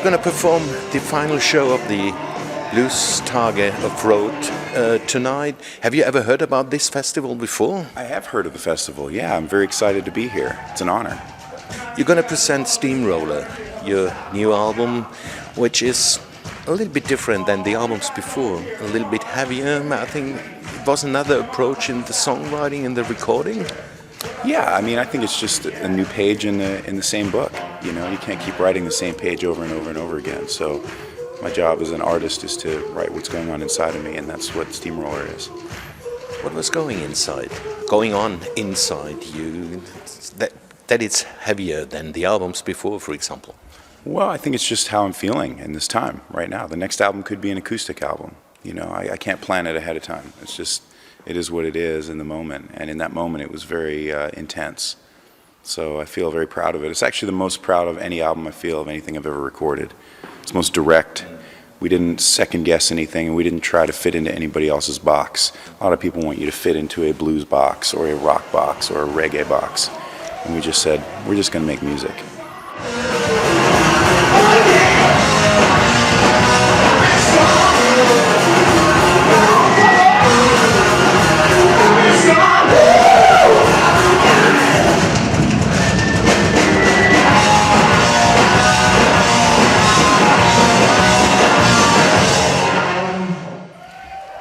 You're going to perform the final show of the Bluestagen of Rother tonight. Have you ever heard about this festival before? I have heard of the festival, yeah. I'm very excited to be here. It's an honor. You're going to present Steamroller, your new album, which is a little bit different than the albums before, a little bit heavier. I think it was another approach in the songwriting and the recording. Yeah, I mean, I think it's just a new page in the same book. You know, you can't keep writing the same page over and over and over again. So my job as an artist is to write what's going on inside of me, and that's what Steamroller is. What was going on inside you, that it's heavier than the albums before, for example? Well, I think it's just how I'm feeling in this time right now. The next album could be an acoustic album. You know, I can't plan it ahead of time. It's just, it is what it is in the moment. And in that moment, it was very intense. So I feel very proud of it. It's actually the most proud of any album I feel of anything I've ever recorded. It's most direct. We didn't second guess anything, and we didn't try to fit into anybody else's box. A lot of people want you to fit into a blues box or a rock box or a reggae box. And we just said, we're just going to make music.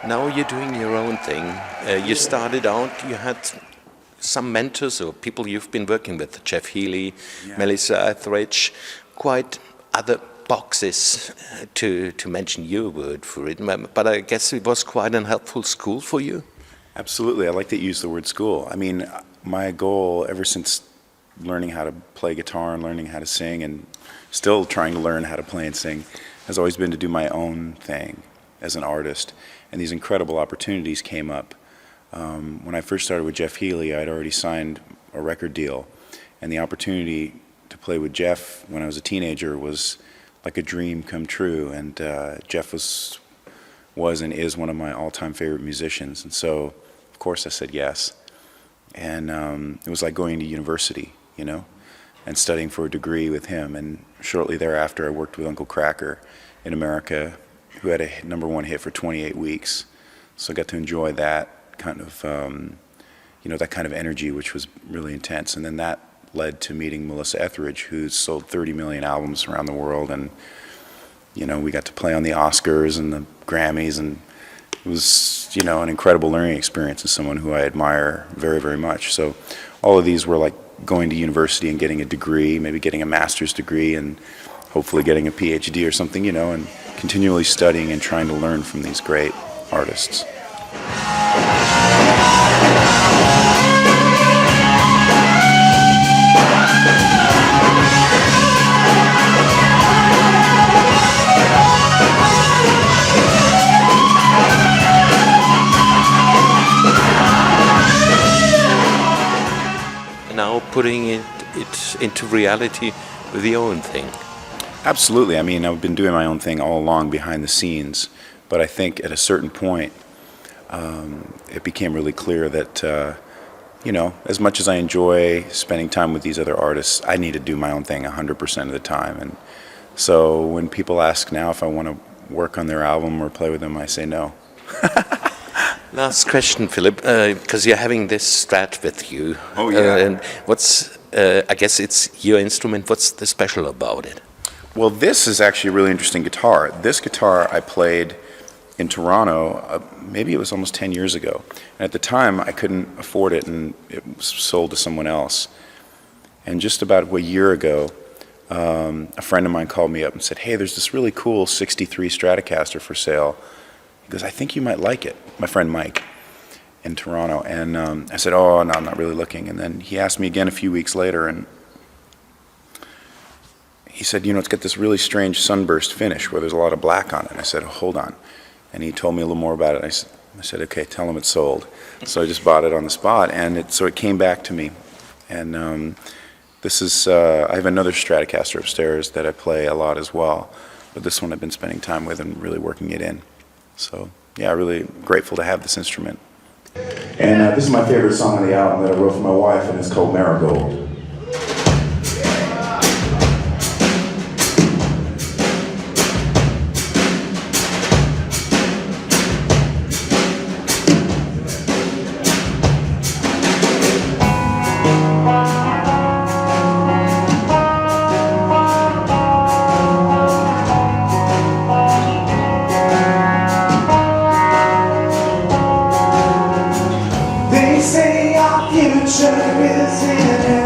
Now you're doing your own thing. You started out, you had some mentors or people you've been working with, Jeff Healey, Yeah. Melissa Etheridge, quite other boxes to mention your word for it. But I guess it was quite a helpful school for you. Absolutely. I like to use the word school. I mean, my goal ever since learning how to play guitar and learning how to sing and still trying to learn how to play and sing has always been to do my own thing as an artist. And these incredible opportunities came up. When I first started with Jeff Healey, I'd already signed a record deal. And the opportunity to play with Jeff when I was a teenager was like a dream come true. And Jeff was and is one of my all-time favorite musicians. And so, of course, I said yes. And it was like going to university, you know, and studying for a degree with him. And shortly thereafter, I worked with Uncle Kracker in America, who had a #1 hit for 28 weeks. So I got to enjoy that kind of, that kind of energy, which was really intense. And then that led to meeting Melissa Etheridge, who's sold 30 million albums around the world. And, you know, we got to play on the Oscars and the Grammys, and it was, you know, an incredible learning experience as someone who I admire very, very much. So all of these were like going to university and getting a degree, maybe getting a master's degree, and hopefully getting a PhD or something, you know, and continually studying and trying to learn from these great artists. Now putting it into reality with your own thing. Absolutely. I mean, I've been doing my own thing all along behind the scenes, but I think at a certain point, it became really clear that, you know, as much as I enjoy spending time with these other artists, I need to do my own thing 100% of the time. And so when people ask now if I want to work on their album or play with them, I say no. Last question, Philip, because you're having this Strat with you. Oh, yeah. And what's, I guess it's your instrument. What's the special about it? Well, this is actually a really interesting guitar. This guitar I played in Toronto, maybe it was almost 10 years ago. And at the time, I couldn't afford it, and it was sold to someone else. And just about a year ago, a friend of mine called me up and said, hey, there's this really cool 63 Stratocaster for sale. He goes, I think you might like it. My friend Mike in Toronto. And I said, oh, no, I'm not really looking. And then he asked me again a few weeks later, and he said, you know, it's got this really strange sunburst finish where there's a lot of black on it. And I said, hold on. And he told me a little more about it. I said, okay, tell him it's sold. So I just bought it on the spot, and so it came back to me. And this is, I have another Stratocaster upstairs that I play a lot as well. But this one I've been spending time with and really working it in. So, yeah, really grateful to have this instrument. And this is my favorite song on the album that I wrote for my wife, and it's called Marigold. Struck with an